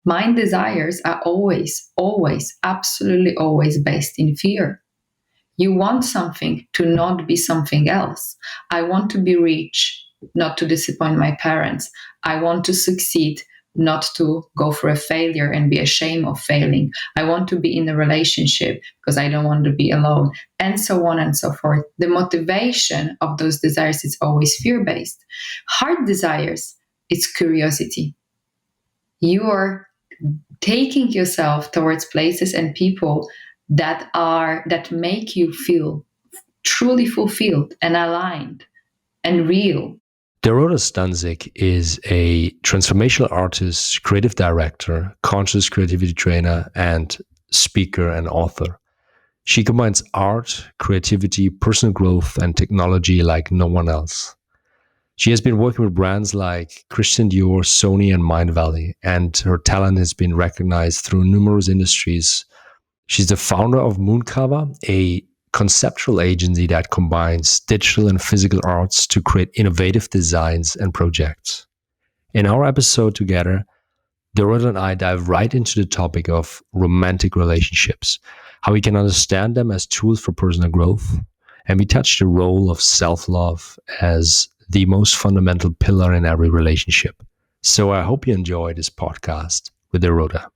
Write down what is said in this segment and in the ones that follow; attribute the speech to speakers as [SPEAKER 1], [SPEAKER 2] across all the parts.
[SPEAKER 1] My desires are always, always, absolutely always based in fear. You want something to not be something else. I want to be rich, not to disappoint my parents. I want to succeed, not to go for a failure and be ashamed of failing. I want to be in a relationship because I don't want to be alone, and so on and so forth. The motivation of those desires is always fear based. Heart desires, it's curiosity. You are taking yourself towards places and people that make you feel truly fulfilled and aligned and real.
[SPEAKER 2] Dorota Stanczyk is a transformational artist, creative director, conscious creativity trainer, and speaker and author. She combines art, creativity, personal growth, and technology like no one else. She has been working with brands like Christian Dior, Sony, and Mindvalley, and her talent has been recognized through numerous industries. She's the founder of Moonkava, a conceptual agency that combines digital and physical arts to create innovative designs and projects. In our episode together, Dorota and I dive right into the topic of romantic relationships, how we can understand them as tools for personal growth, and we touch the role of self-love as the most fundamental pillar in every relationship. So I hope you enjoy this podcast with Dorota.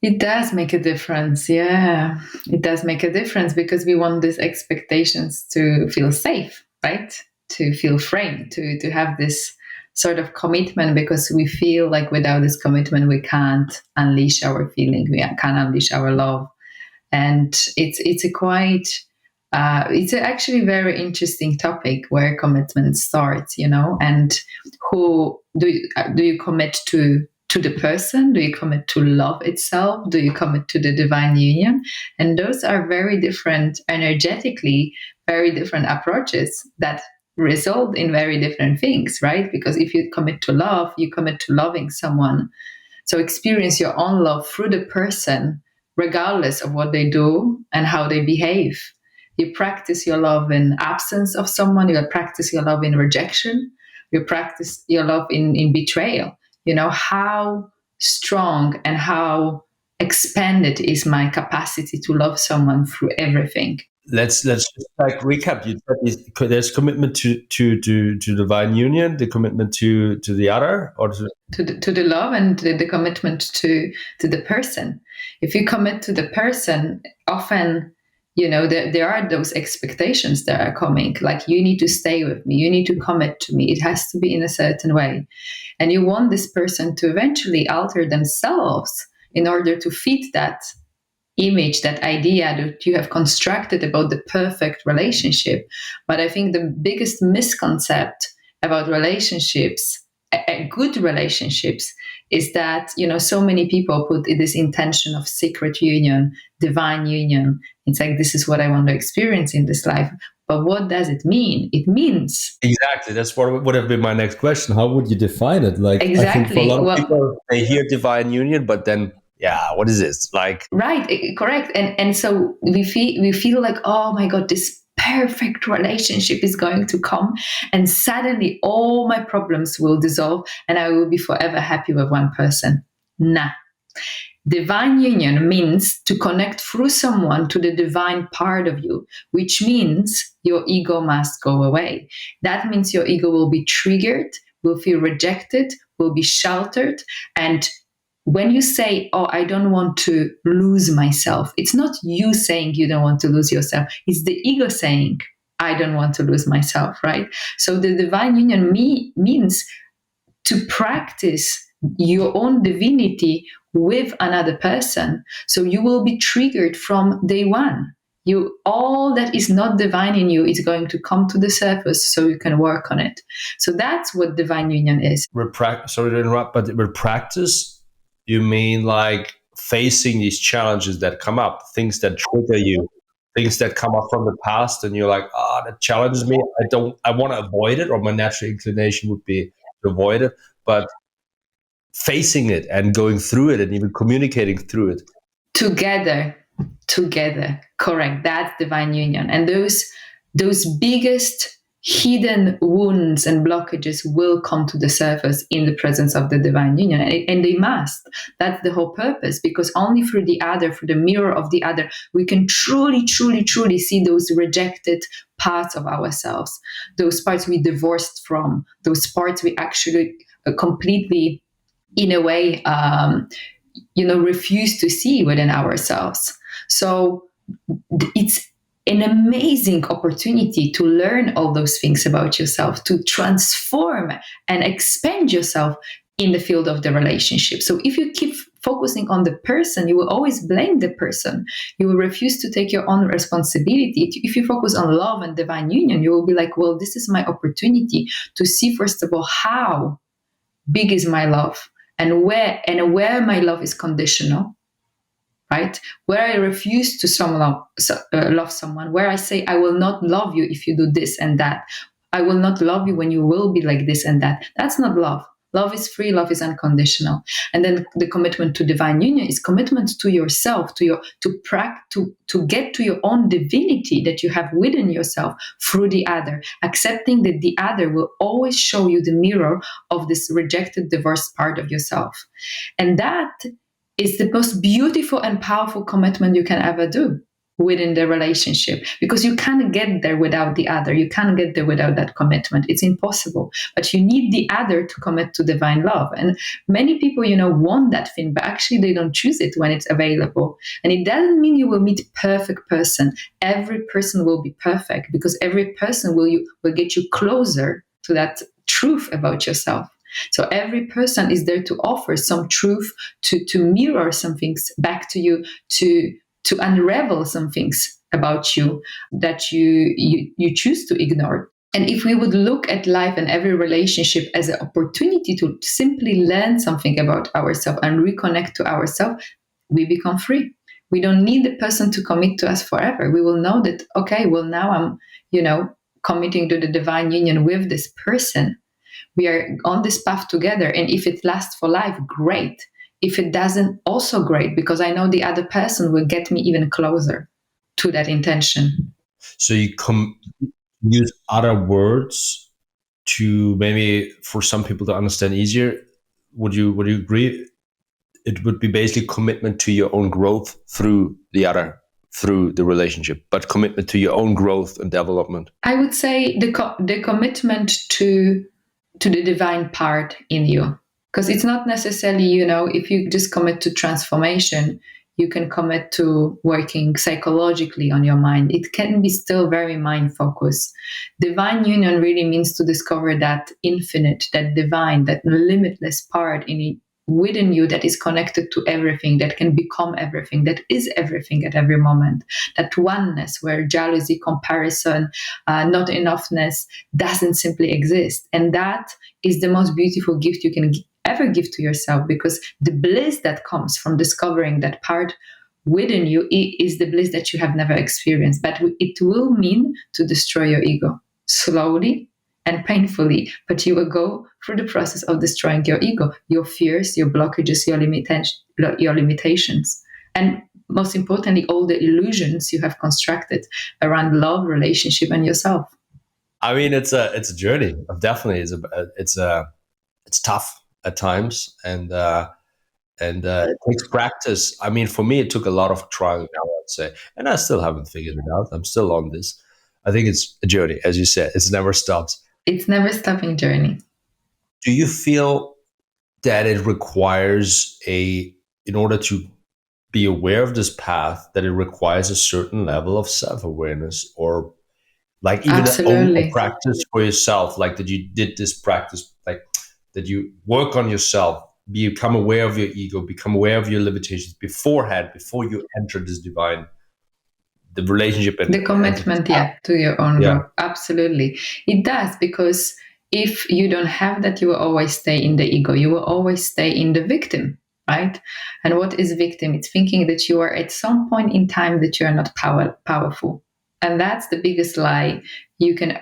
[SPEAKER 1] It does make a difference. Yeah, it does make a difference because we want these expectations to feel safe, right? To feel framed, to have this sort of commitment because we feel like without this commitment, we can't unleash our feeling, we can't unleash our love. And it's a quite, it's actually very interesting topic where commitment starts, and who do you commit to the person? Do you commit to love itself? Do you commit to the divine union? And those are very different, energetically, very different approaches that result in very different things, right? Because if you commit to love, you commit to loving someone. So experience your own love through the person, regardless of what they do and how they behave. You practice your love in absence of someone, you practice your love in rejection, you practice your love in betrayal. How strong and how expanded is my capacity to love someone through everything.
[SPEAKER 2] Let's just recap. You said there's commitment to divine union, the commitment to the other, or
[SPEAKER 1] to the love and the commitment to the person. If you commit to the person, often there are those expectations that are coming, like you need to stay with me, you need to commit to me, it has to be in a certain way, and you want this person to eventually alter themselves in order to fit that image, that idea that you have constructed about the perfect relationship. But I think the biggest misconception about relationships, good relationships, is that so many people put this intention of secret union, divine union. It's like, this is what I want to experience in this life. But what does it mean? It means
[SPEAKER 2] exactly. That's what would have been my next question. How would you define it? Like,
[SPEAKER 1] exactly.
[SPEAKER 2] I think for a lot of people, they hear divine union, but then, what is this? Like,
[SPEAKER 1] right, correct. And so we feel like, oh my God, this perfect relationship is going to come, and suddenly all my problems will dissolve, and I will be forever happy with one person. Nah. Divine union means to connect through someone to the divine part of you, which means your ego must go away. That means your ego will be triggered, will feel rejected, will be sheltered. And when you say, oh, I don't want to lose myself, it's not you saying you don't want to lose yourself. It's the ego saying, I don't want to lose myself, right? So the divine union means to practice your own divinity with another person. So you will be triggered from day one. All that is not divine in you is going to come to the surface, so you can work on it. So that's what divine union is.
[SPEAKER 2] Sorry to interrupt, but with practice, you mean like facing these challenges that come up, things that trigger you, things that come up from the past and you're like, that challenges me. I want to avoid it, or my natural inclination would be to avoid it. But facing it and going through it and even communicating through it.
[SPEAKER 1] Together, correct. That's divine union. And those biggest hidden wounds and blockages will come to the surface in the presence of the divine union, and they must. That's the whole purpose, because only through the other, through the mirror of the other, we can truly see those rejected parts of ourselves, those parts we divorced from, those parts we actually completely, in a way, refuse to see within ourselves. So it's an amazing opportunity to learn all those things about yourself, to transform and expand yourself in the field of the relationship. So if you keep focusing on the person, you will always blame the person. You will refuse to take your own responsibility. If you focus on love and divine union, you will be like, well, this is my opportunity to see, first of all, how big is my love, and where my love is conditional, right? Where I refuse to love someone, where I say, I will not love you if you do this and that. I will not love you when you will be like this and that. That's not love. Love is free, love is unconditional. And then the commitment to divine union is commitment to yourself, to get to your own divinity that you have within yourself through the other, accepting that the other will always show you the mirror of this rejected, divorced part of yourself. And that is the most beautiful and powerful commitment you can ever do within the relationship, because you can't get there without the other. You can't get there without that commitment. It's impossible. But you need the other to commit to divine love. And many people, want that thing, but actually they don't choose it when it's available. And it doesn't mean you will meet a perfect person. Every person will be perfect, because every person will get you closer to that truth about yourself. So every person is there to offer some truth, to mirror some things back to you, to unravel some things about you that you choose to ignore. And if we would look at life and every relationship as an opportunity to simply learn something about ourselves and reconnect to ourselves, we become free. We don't need the person to commit to us forever. We will know that, okay, well, now I'm, committing to the divine union with this person. We are on this path together. And if it lasts for life, great. If it doesn't, also great, because I know the other person will get me even closer to that intention.
[SPEAKER 2] So you use other words to maybe for some people to understand easier. Would you agree? It would be basically commitment to your own growth through the relationship, but commitment to your own growth and development.
[SPEAKER 1] I would say the commitment to the divine part in you. Because it's not necessarily, if you just commit to transformation, you can commit to working psychologically on your mind. It can be still very mind focused. Divine union really means to discover that infinite, that divine, that limitless part within you that is connected to everything, that can become everything, that is everything at every moment. That oneness where jealousy, comparison, not enoughness doesn't simply exist. And that is the most beautiful gift you can ever give to yourself, because the bliss that comes from discovering that part within you is the bliss that you have never experienced. But it will mean to destroy your ego slowly and painfully, but you will go through the process of destroying your ego, your fears, your blockages, your limitations, and most importantly, all the illusions you have constructed around love, relationship, and yourself.
[SPEAKER 2] I mean, it's a journey. Definitely, it's tough at times, and it takes practice. I mean, for me, it took a lot of trial and error, I'd say, and I still haven't figured it out. I'm still on this. I think it's a journey, as you said. It's never stops.
[SPEAKER 1] It's never stopping journey.
[SPEAKER 2] Do you feel that it requires in order to be aware of this path, that it requires a certain level of self-awareness, or like even a practice for yourself, like that you did this practice, like that you work on yourself, become aware of your ego, become aware of your limitations before you enter this divine, the relationship and
[SPEAKER 1] the commitment, to your own growth. Absolutely. It does, because if you don't have that, you will always stay in the ego. You will always stay in the victim, right? And what is victim? It's thinking that you are at some point in time that you are not powerful. And that's the biggest lie you can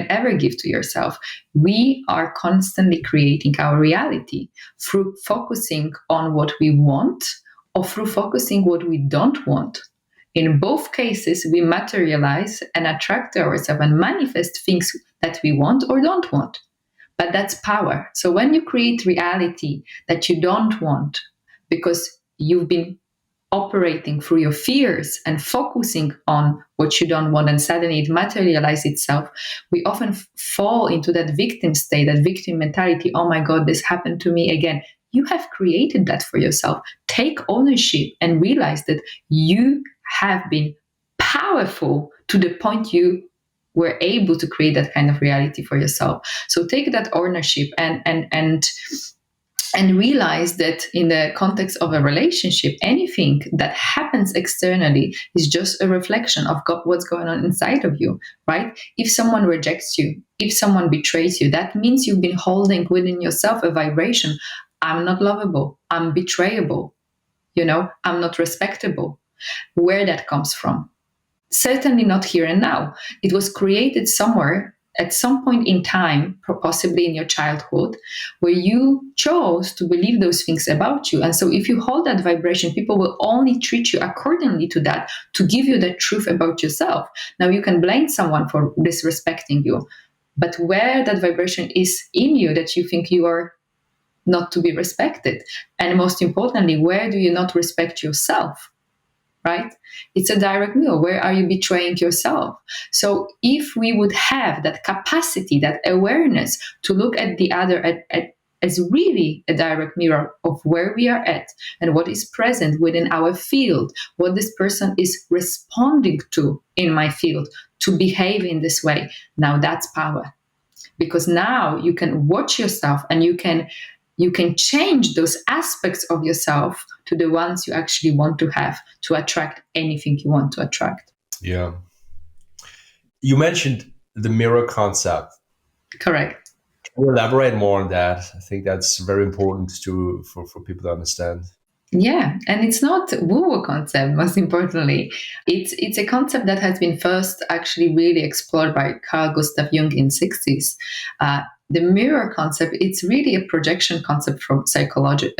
[SPEAKER 1] ever give to yourself. We are constantly creating our reality through focusing on what we want or through focusing what we don't want. In both cases, we materialize and attract ourselves and manifest things that we want or don't want. But that's power. So when you create reality that you don't want because you've been operating through your fears and focusing on what you don't want, and suddenly it materializes itself, we often fall into that victim state, that victim mentality. Oh my God, this happened to me again. You have created that for yourself. Take ownership and realize that you have been powerful to the point you were able to create that kind of reality for yourself. So take that ownership and realize that in the context of a relationship, anything that happens externally is just a reflection of what's going on inside of you, right? If someone rejects you, if someone betrays you, that means you've been holding within yourself a vibration. I'm not lovable. I'm betrayable. I'm not respectable. Where that comes from? Certainly not here and now. It was created somewhere at some point in time, possibly in your childhood, where you chose to believe those things about you. And so if you hold that vibration, people will only treat you accordingly to that, to give you the truth about yourself. Now, you can blame someone for disrespecting you, but where that vibration is in you that you think you are not to be respected, and most importantly, where do you not respect yourself? Right? It's a direct mirror. Where are you betraying yourself? So if we would have that capacity, that awareness to look at the other as really a direct mirror of where we are at and what is present within our field, what this person is responding to in my field to behave in this way, now that's power. Because now you can watch yourself and you can change those aspects of yourself to the ones you actually want to have to attract anything you want to attract.
[SPEAKER 2] Yeah. You mentioned the mirror concept.
[SPEAKER 1] Correct.
[SPEAKER 2] Can you elaborate more on that? I think that's very important for people to understand.
[SPEAKER 1] Yeah, and it's not a woo-woo concept, most importantly. It's a concept that has been first actually really explored by Carl Gustav Jung in the 60s. The mirror concept, it's really a projection concept from psychology.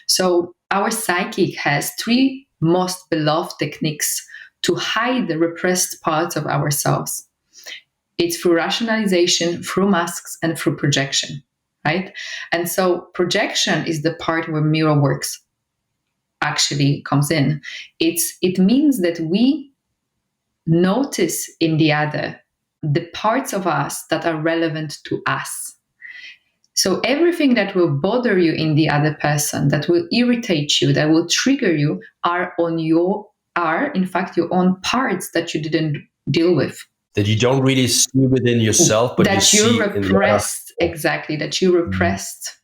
[SPEAKER 1] So our psychic has three most beloved techniques to hide the repressed parts of ourselves. It's through rationalization, through masks, and through projection, right? And so projection is the part where mirror works actually comes in. It means that we notice in the other the parts of us that are relevant to us. So everything that will bother you in the other person, that will irritate you, that will trigger you, are in fact your own parts that you didn't deal with.
[SPEAKER 2] That you don't really see within yourself, but
[SPEAKER 1] that
[SPEAKER 2] you
[SPEAKER 1] repressed, exactly, that you repressed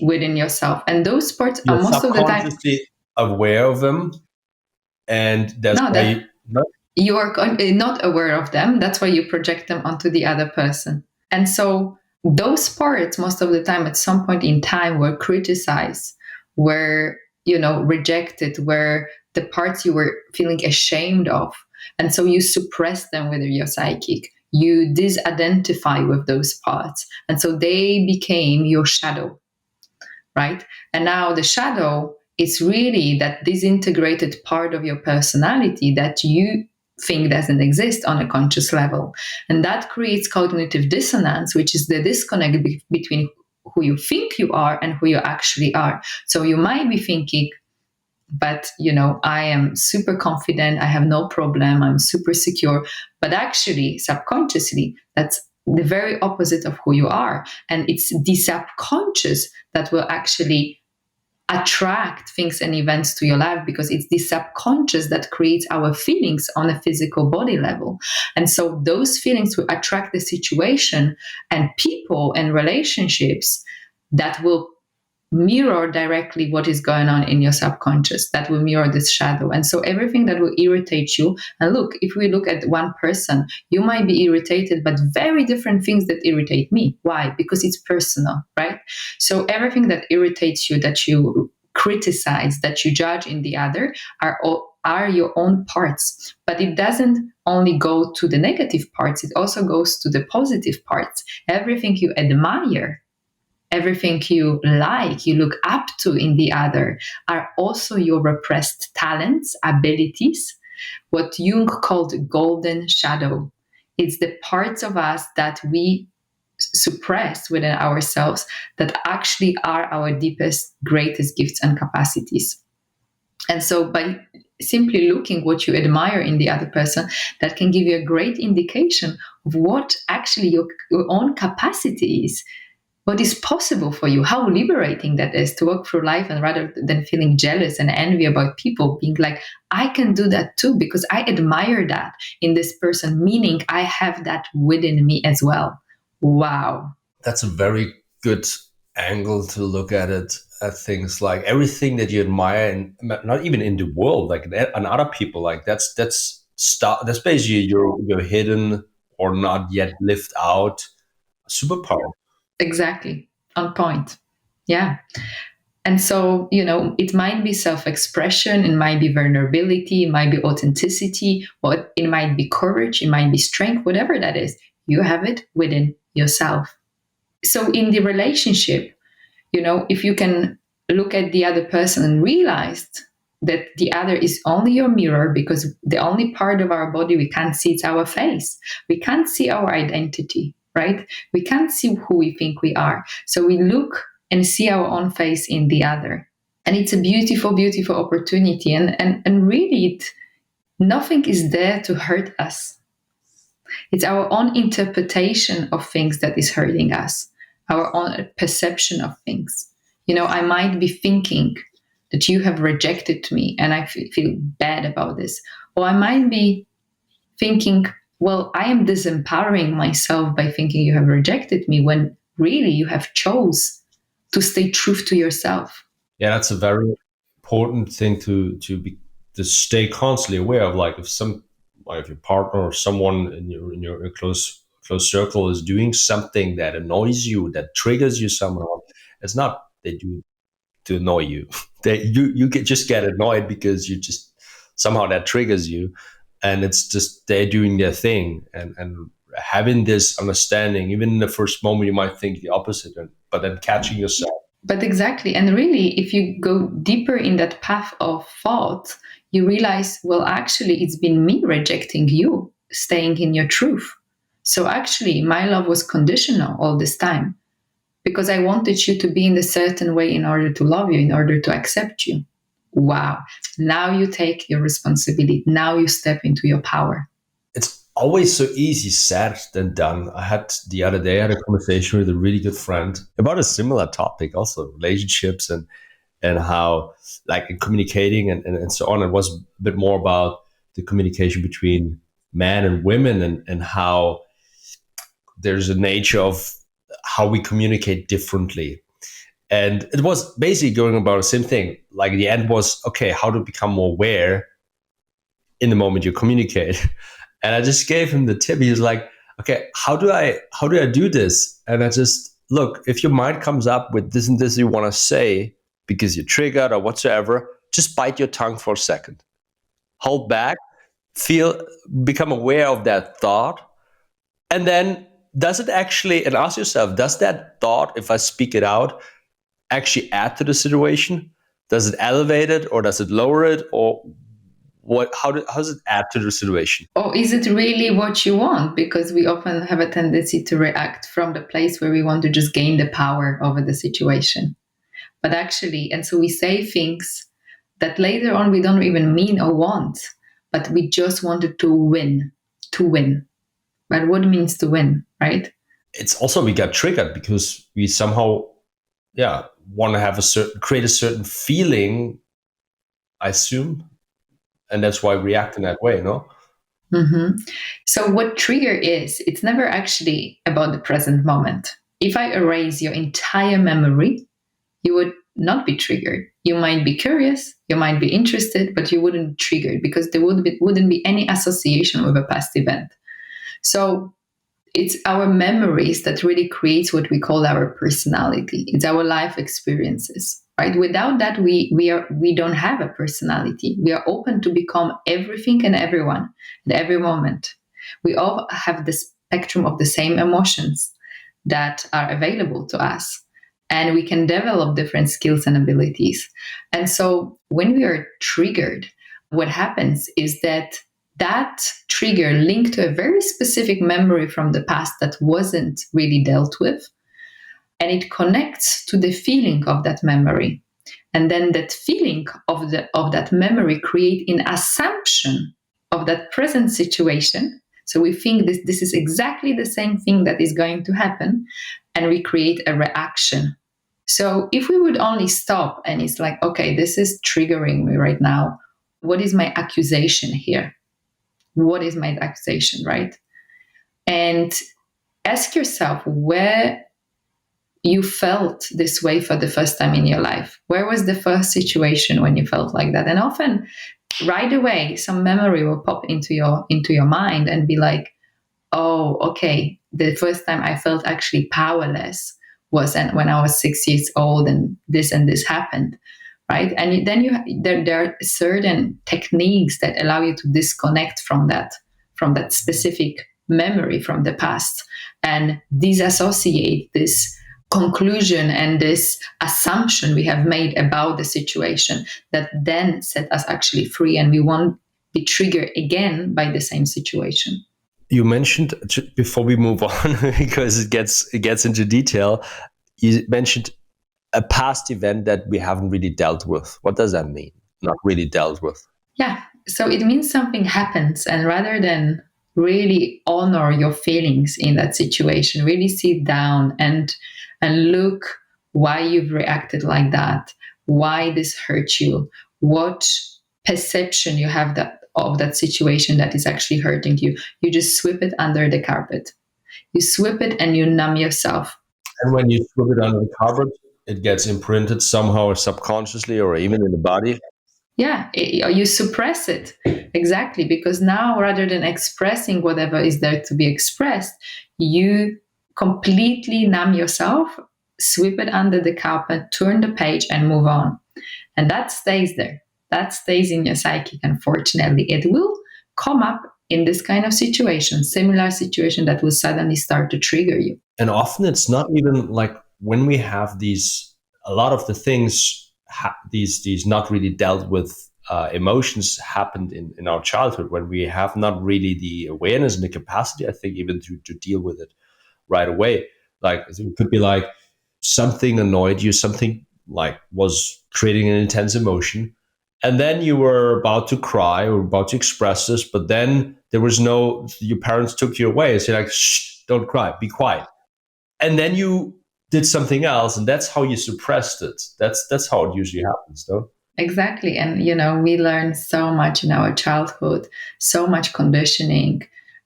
[SPEAKER 1] within yourself. And those parts
[SPEAKER 2] you're
[SPEAKER 1] are most of the time
[SPEAKER 2] subconsciously aware of them, and that's why
[SPEAKER 1] you are not aware of them. That's why you project them onto the other person. And so those parts, most of the time, at some point in time, were criticized, were rejected, were the parts you were feeling ashamed of. And so you suppress them with your psychic. You disidentify with those parts. And so they became your shadow, right? And now the shadow is really that disintegrated part of your personality that you think doesn't exist on a conscious level. And that creates cognitive dissonance, which is the disconnect between who you think you are and who you actually are. So you might be thinking, but I am super confident, I have no problem, I'm super secure. But actually, subconsciously, that's the very opposite of who you are. And it's the subconscious that will actually attract things and events to your life, because it's the subconscious that creates our feelings on a physical body level. And so those feelings will attract the situation and people and relationships that will mirror directly what is going on in your subconscious, that will mirror this shadow. And so everything that will irritate you, and look, if we look at one person, you might be irritated, but very different things that irritate me. Why? Because it's personal, right? So everything that irritates you, that you criticize, that you judge in the other, are your own parts. But it doesn't only go to the negative parts, it also goes to the positive parts. Everything you admire, everything you like, you look up to in the other, are also your repressed talents, abilities, what Jung called golden shadow. It's the parts of us that we suppress within ourselves that actually are our deepest, greatest gifts and capacities. And so by simply looking what you admire in the other person, that can give you a great indication of what actually your own capacity is, what is possible for you, how liberating that is to walk through life, and rather than feeling jealous and envy about people, being like, I can do that too because I admire that in this person, meaning I have that within me as well. Wow.
[SPEAKER 2] That's a very good angle to look at it, at things like everything that you admire, and not even in the world, like in other people, like that's basically your hidden or not yet lived out superpower.
[SPEAKER 1] Exactly. On point. Yeah. And so, it might be self-expression, it might be vulnerability, it might be authenticity, or it might be courage, it might be strength, whatever that is, you have it within yourself. So in the relationship, if you can look at the other person and realize that the other is only your mirror, because the only part of our body we can't see is our face. We can't see our identity, right? We can't see who we think we are. So we look and see our own face in the other. And it's a beautiful, beautiful opportunity. And really, nothing is there to hurt us. It's our own interpretation of things that is hurting us, our own perception of things. I might be thinking that you have rejected me and I feel bad about this. Or I might be thinking, well, I am disempowering myself by thinking you have rejected me, when really you have chose to stay true to yourself.
[SPEAKER 2] Yeah, that's a very important thing to stay constantly aware of. Like if your partner or someone in your close circle is doing something that annoys you, that triggers you somehow, it's not they do to annoy you. You just get annoyed because you just somehow that triggers you, and it's just they're doing their thing, and having this understanding, even in the first moment you might think the opposite, but then catching yourself.
[SPEAKER 1] But exactly. And really, if you go deeper in that path of thought, you realize, well, actually, it's been me rejecting you, staying in your truth. So actually, my love was conditional all this time because I wanted you to be in a certain way in order to love you, in order to accept you. Wow. Now you take your responsibility. Now you step into your power.
[SPEAKER 2] It's always so easy said than done. The other day, I had a conversation with a really good friend about a similar topic, also relationships and how, like, in communicating and so on. It was a bit more about the communication between men and women, and how there's a nature of how we communicate differently. And it was basically going about the same thing. Like the end was, okay, how to become more aware in the moment you communicate. And I just gave him the tip. He was like, okay, how do I do this? And I just, look, if your mind comes up with this and this you want to say because you're triggered or whatsoever, just bite your tongue for a second. Hold back, become aware of that thought. And then and ask yourself, does that thought, if I speak it out, actually add to the situation? Does it elevate it, or does it lower it, or how does it add to the situation?
[SPEAKER 1] Or is it really what you want? Because we often have a tendency to react from the place where we want to just gain the power over the situation. But actually, and so we say things that later on we don't even mean or want, but we just wanted to win. But what means to win, right?
[SPEAKER 2] It's also, we got triggered because we somehow, want to create a certain feeling, I assume. And that's why we react in that way, no?
[SPEAKER 1] Mm-hmm. So what trigger is, it's never actually about the present moment. If I erase your entire memory, you would not be triggered. You might be curious, you might be interested, but you wouldn't be triggered because there wouldn't be any association with a past event. So it's our memories that really creates what we call our personality. It's our life experiences, right? Without that, we don't have a personality. We are open to become everything and everyone at every moment. We all have the spectrum of the same emotions that are available to us, and we can develop different skills and abilities. And so when we are triggered, what happens is that trigger linked to a very specific memory from the past that wasn't really dealt with, and it connects to the feeling of that memory. And then that feeling of that memory create an assumption of that present situation. So we think this is exactly the same thing that is going to happen, and we create a reaction. So if we would only stop and it's like, okay, this is triggering me right now. What is my accusation here? What is my accusation, right? And ask yourself where you felt this way for the first time in your life. Where was the first situation when you felt like that? And often, right away, some memory will pop into your mind and be like, oh, okay, the first time I felt actually powerless was when I was 6 years old and this happened. Right. And then there are certain techniques that allow you to disconnect from that specific memory from the past and disassociate this conclusion and this assumption we have made about the situation that then set us actually free, and we won't be triggered again by the same situation.
[SPEAKER 2] You mentioned, before we move on, because it gets into detail, you mentioned a past event that we haven't really dealt with. What does that mean? Not really dealt with?
[SPEAKER 1] Yeah. So it means something happens, and rather than really honor your feelings in that situation, really sit down and look why you've reacted like that, why this hurt you, what perception you have of that situation that is actually hurting you. You just sweep it under the carpet. You sweep it and you numb yourself.
[SPEAKER 2] And when you sweep it under the carpet, it gets imprinted somehow subconsciously or even in the body.
[SPEAKER 1] Yeah, you suppress it. Exactly. Because now, rather than expressing whatever is there to be expressed, you completely numb yourself, sweep it under the carpet, turn the page and move on. And that stays there. That stays in your psyche. Unfortunately, it will come up in this kind of situation, similar situation that will suddenly start to trigger you.
[SPEAKER 2] And often it's not even like when we have a lot of the things, these not really dealt with emotions happened in our childhood, when we have not really the awareness and the capacity, I think, even to deal with it right away. Like it could be like something annoyed you, something like was creating an intense emotion, and then you were about to cry or about to express this, but then your parents took you away and said like, shh, don't cry, be quiet. And then you did something else, and that's how you suppressed it. That's how it usually happens, though.
[SPEAKER 1] Exactly. And we learn so much in our childhood, so much conditioning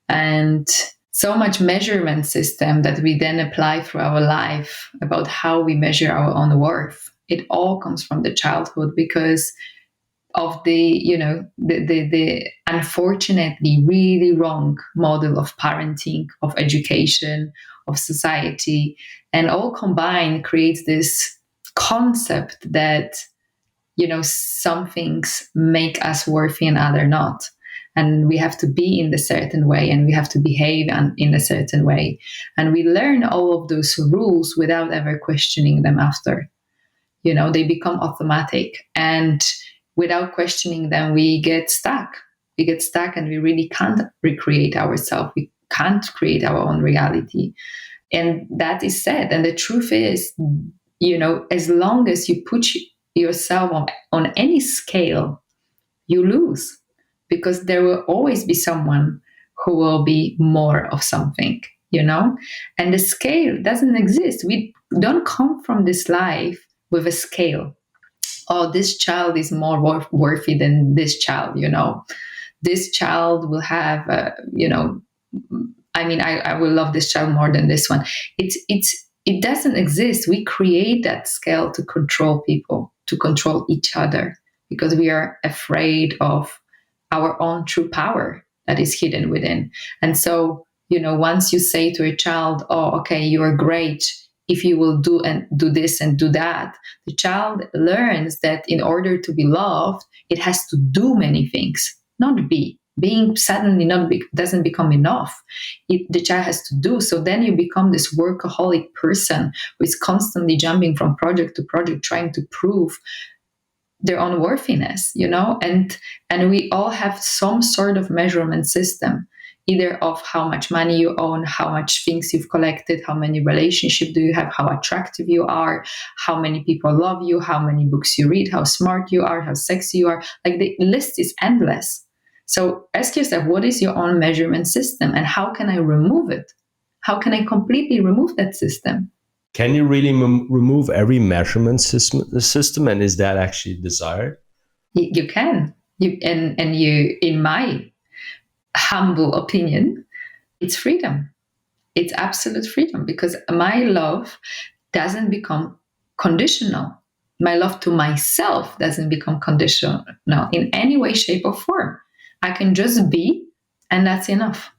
[SPEAKER 1] and so much measurement system that we then apply through our life about how we measure our own worth. It all comes from the childhood because of the unfortunately really wrong model of parenting, of education, of society, and all combined creates this concept that some things make us worthy and other not, and we have to be in a certain way and we have to behave in a certain way, and we learn all of those rules without ever questioning them after. They become automatic, and without questioning them, we get stuck. And we really can't recreate ourselves. We can't create our own reality. And that is sad. And the truth is, as long as you put yourself on any scale, you lose, because there will always be someone who will be more of something, and the scale doesn't exist. We don't come from this life with a scale. Oh, this child is more worthy than this child, this child will have, I will love this child more than this one. It doesn't exist. We create that scale to control people, to control each other, because we are afraid of our own true power that is hidden within. And so, once you say to a child, oh, okay, you are great if you will do this and do that, the child learns that in order to be loved, it has to do many things, not be. Being suddenly doesn't become enough. The child has to do. So then you become this workaholic person who is constantly jumping from project to project, trying to prove their own worthiness, and we all have some sort of measurement system, either of how much money you own, how much things you've collected, how many relationships do you have, how attractive you are, how many people love you, how many books you read, how smart you are, how sexy you are. Like, the list is endless. So ask yourself, what is your own measurement system, and how can I remove it? How can I completely remove that system?
[SPEAKER 2] Can you really remove every measurement system, and is that actually desired?
[SPEAKER 1] You can. In my humble opinion, it's freedom. It's absolute freedom, because my love doesn't become conditional. My love to myself doesn't become conditional in any way, shape, or form. I can just be, and that's enough.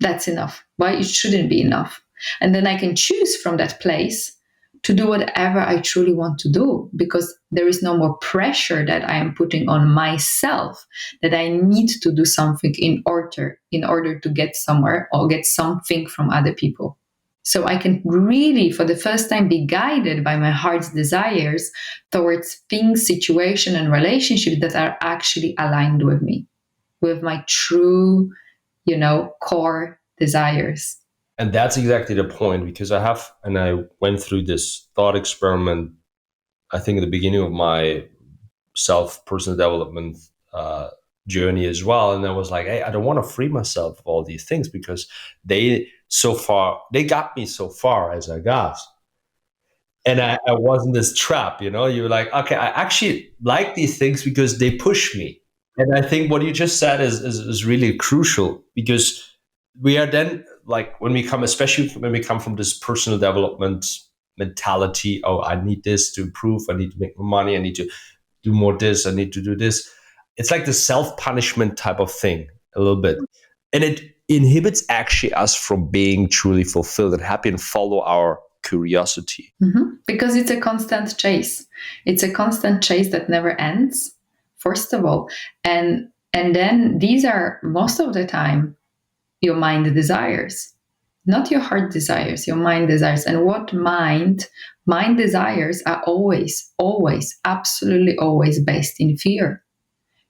[SPEAKER 1] That's enough. Why it shouldn't be enough? And then I can choose from that place to do whatever I truly want to do, because there is no more pressure that I am putting on myself that I need to do something in order to get somewhere or get something from other people. So I can really, for the first time, be guided by my heart's desires towards things, situation, and relationships that are actually aligned with me, with my true, core desires.
[SPEAKER 2] And that's exactly the point, because I went through this thought experiment, I think at the beginning of my personal development journey as well. And I was like, hey, I don't want to free myself of all these things, because they got me so far as I got. And I was in this trap, you're like, okay, I actually like these things because they push me. And I think what you just said is really crucial, because we are then, like, especially when we come from this personal development mentality, oh, I need this to improve, I need to make more money, I need to do more this, I need to do this. It's like the self-punishment type of thing a little bit. And it inhibits actually us from being truly fulfilled and happy and follow our curiosity.
[SPEAKER 1] Mm-hmm. Because it's a constant chase. It's a constant chase that never ends, first of all. And then these are, most of the time, your mind desires, not your heart desires, your mind desires. And what mind desires are always, absolutely always based in fear.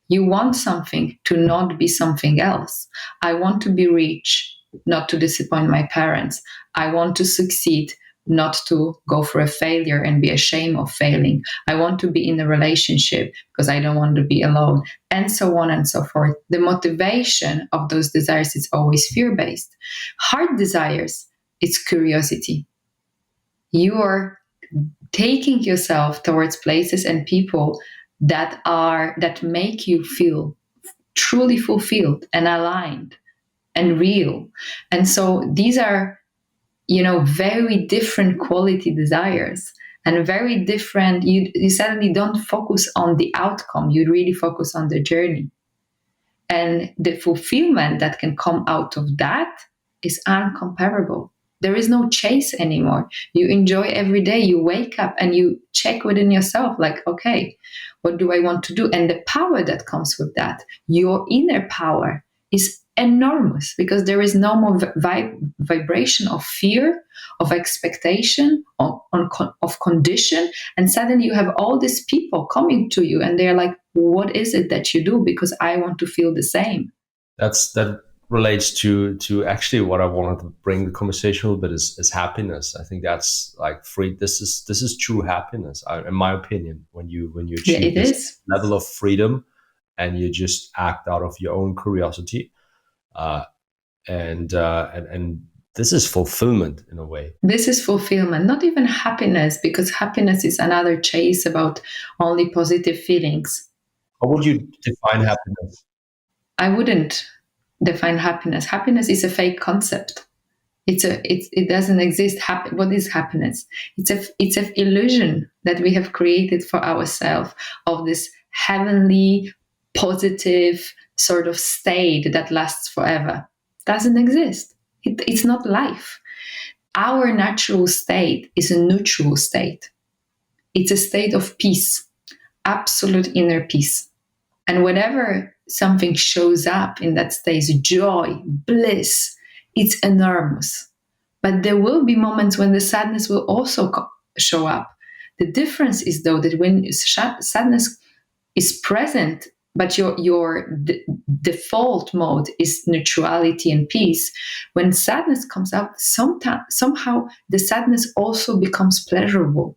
[SPEAKER 1] You want something to not be something else. I want to be rich, not to disappoint my parents. I want to succeed, not to go for a failure and be ashamed of failing. I want to be in a relationship because I don't want to be alone, and so on and so forth. The motivation of those desires is always fear-based. Heart desires, it's curiosity. You are taking yourself towards places and people that make you feel truly fulfilled and aligned and real. And so these are, very different quality desires, and very different. You suddenly don't focus on the outcome, you really focus on the journey. And the fulfillment that can come out of that is incomparable. There is no chase anymore. You enjoy every day. You wake up and you check within yourself, like, okay, what do I want to do? And the power that comes with that, your inner power, is enormous, because there is no more vibration of fear, of expectation, of condition. And suddenly you have all these people coming to you and they're like, what is it that you do? Because I want to feel the same.
[SPEAKER 2] That relates to actually what I wanted to bring the conversation a little bit is happiness. I think that's like free. This is true happiness, in my opinion. When you achieve this level of freedom and you just act out of your own curiosity, and this is fulfillment in a way.
[SPEAKER 1] This is fulfillment, not even happiness, because happiness is another chase about only positive feelings.
[SPEAKER 2] How would you define happiness?
[SPEAKER 1] I wouldn't define happiness. Happiness is a fake concept. It doesn't exist. What is happiness? It's an illusion that we have created for ourselves of this heavenly, positive sort of state that lasts forever. Doesn't exist. It's not life. Our natural state is a neutral state. It's a state of peace, absolute inner peace. And whenever something shows up in that state, joy, bliss, it's enormous. But there will be moments when the sadness will also show up. The difference is, though, that when sadness is present, but your default mode is neutrality and peace, when sadness comes up, somehow the sadness also becomes pleasurable.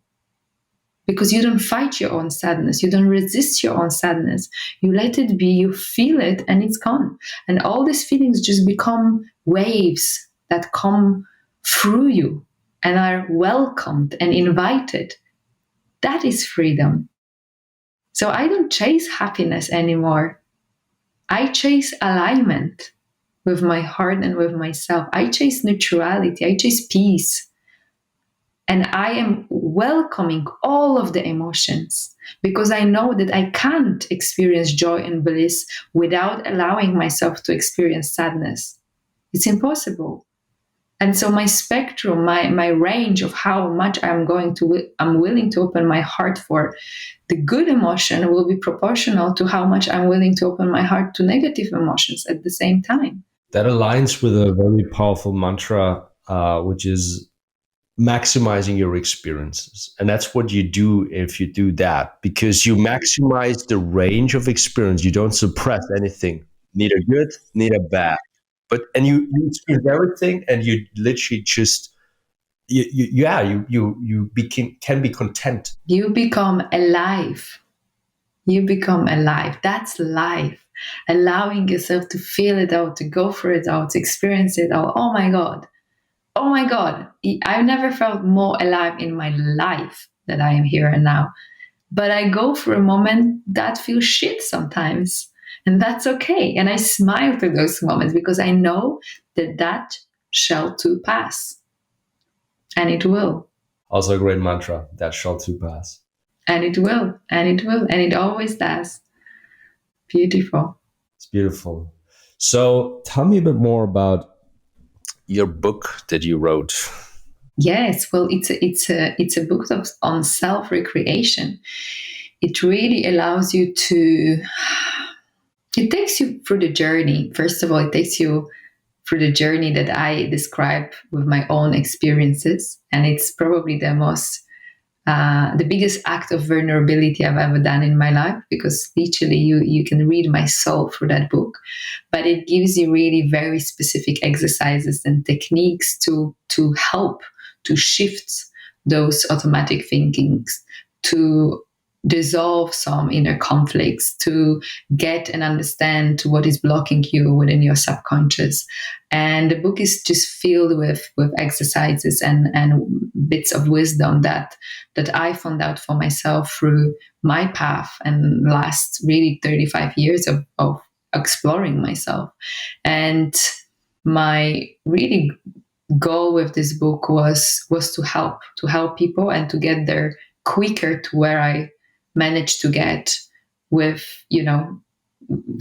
[SPEAKER 1] Because you don't fight your own sadness. You don't resist your own sadness. You let it be, you feel it, and it's gone. And all these feelings just become waves that come through you and are welcomed and invited. That is freedom. So I don't chase happiness anymore. I chase alignment with my heart and with myself. I chase neutrality. I chase peace. And I am welcoming all of the emotions because I know that I can't experience joy and bliss without allowing myself to experience sadness. It's impossible. And so my spectrum, my range of how much I'm willing to open my heart for the good emotion will be proportional to how much I'm willing to open my heart to negative emotions at the same time.
[SPEAKER 2] That aligns with a very powerful mantra, which is maximizing your experiences. And that's what you do if you do that, because you maximize the range of experience. You don't suppress anything, neither good, neither bad. And you experience everything, and you literally just can be content.
[SPEAKER 1] You become alive. You become alive. That's life. Allowing yourself to feel it out, to go for it out, to experience it all. Oh my God. Oh my God, I've never felt more alive in my life than I am here and now. But I go for a moment that feels shit sometimes, and that's okay. And I smile through those moments because I know that shall too pass. And it will.
[SPEAKER 2] Also a great mantra, that shall too pass.
[SPEAKER 1] And it will, and it will, and it always does. Beautiful.
[SPEAKER 2] It's beautiful. So tell me a bit more about your book that you wrote.
[SPEAKER 1] Yes, well, it's a book on self-recreation. It really allows you to. It takes you through the journey. First of all, it takes you through the journey that I describe with my own experiences, and it's probably the biggest act of vulnerability I've ever done in my life, because literally you can read my soul through that book. But it gives you really very specific exercises and techniques to help to shift those automatic thinkings, to dissolve some inner conflicts, to get and understand what is blocking you within your subconscious. And the book is just filled with exercises and bits of wisdom that I found out for myself through my path and last really 35 years of exploring myself. And my really goal with this book was to help people and to get there quicker to where I managed to get with,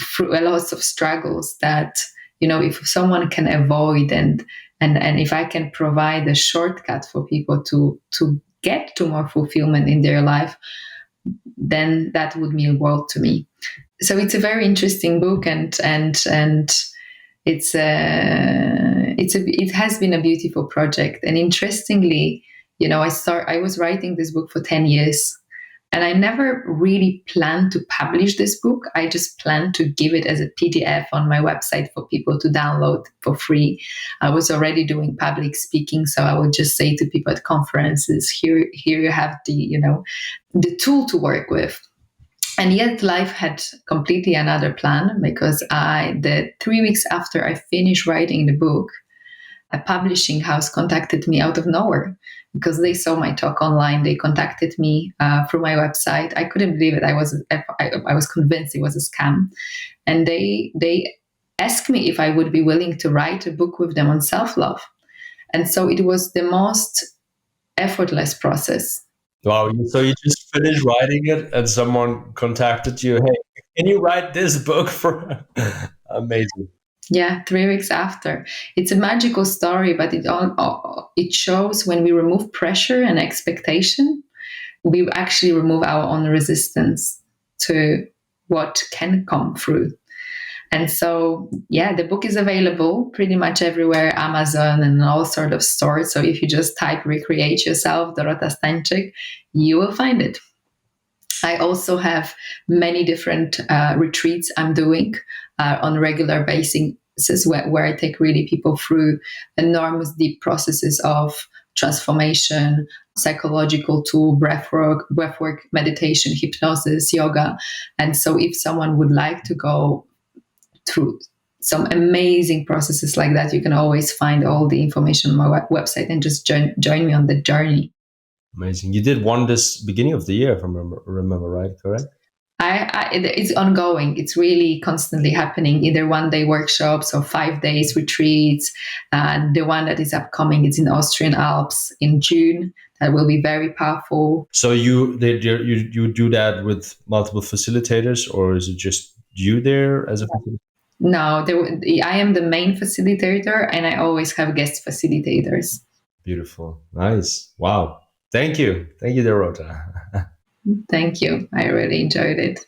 [SPEAKER 1] through a lot of struggles that, if someone can avoid and if I can provide a shortcut for people to get to more fulfillment in their life, then that would mean a world to me. So it's a very interesting book, and it has been a beautiful project. And interestingly, I was writing this book for 10 years. And I never really planned to publish this book. I just planned to give it as a PDF on my website for people to download for free. I was already doing public speaking, so I would just say to people at conferences, here you have the tool to work with. And yet life had completely another plan, because the 3 weeks after I finished writing the book, a publishing house contacted me out of nowhere because they saw my talk online. They contacted me through my website. I couldn't believe it. I was convinced it was a scam. And they asked me if I would be willing to write a book with them on self-love. And so it was the most effortless process.
[SPEAKER 2] Wow. So you just finished writing it and someone contacted you. Hey, can you write this book for amazing.
[SPEAKER 1] Yeah, 3 weeks after. It's a magical story, but it shows when we remove pressure and expectation, we actually remove our own resistance to what can come through. And so, yeah, the book is available pretty much everywhere, Amazon and all sort of stores. So if you just type "Recreate Yourself," Dorota Stanczyk, you will find it. I also have many different retreats I'm doing on a regular basis where I take really people through enormous deep processes of transformation, psychological tool, breathwork, meditation, hypnosis, yoga. And so if someone would like to go through some amazing processes like that, you can always find all the information on my website and just join me on the journey.
[SPEAKER 2] Amazing. You did one this beginning of the year, if I remember right, correct?
[SPEAKER 1] It's ongoing. It's really constantly happening, either 1-day workshops or 5 days retreats. And the one that is upcoming is in Austrian Alps in June. That will be very powerful.
[SPEAKER 2] So you do that with multiple facilitators, or is it just you there as a facilitator?
[SPEAKER 1] No, I am the main facilitator, and I always have guest facilitators.
[SPEAKER 2] Beautiful. Nice. Wow. Thank you, Dorota.
[SPEAKER 1] Thank you. I really enjoyed it.